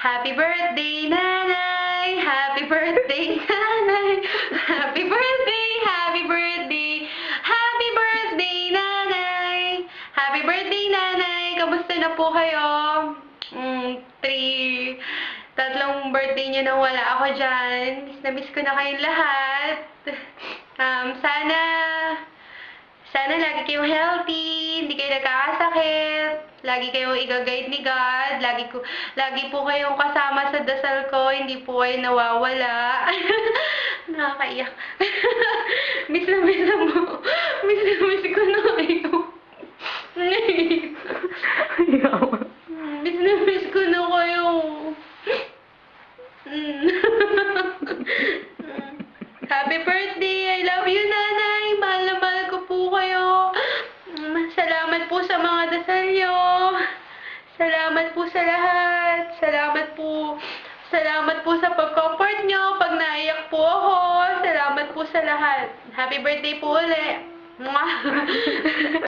Happy birthday, nanay! Happy birthday, nanay! Happy birthday! Happy birthday! Happy birthday, nanay! Happy birthday, nanay! Kamusta na po kayo? Tatlong birthday niyo na wala ako dyan. Miss na miss ko na kayong lahat. Sana lagi kayong healthy, hindi kayo nagkakasakit, lagi kayong i-guide ni God, lagi po kayong kasama sa dasal ko, hindi po kayo nawawala. Nakakaiyak. Miss na miss mo. Miss na miss ko na kayo. Miss na miss ko na kayo. Happy birthday! I love you, nanay! Mahal na mahal ko po kayo. Salamat po sa mga dasal niyo. Salamat po sa lahat. Salamat po sa pag-comfort niyo pag naiyak po ako. Salamat po sa lahat. Happy birthday po ulit. Mwah!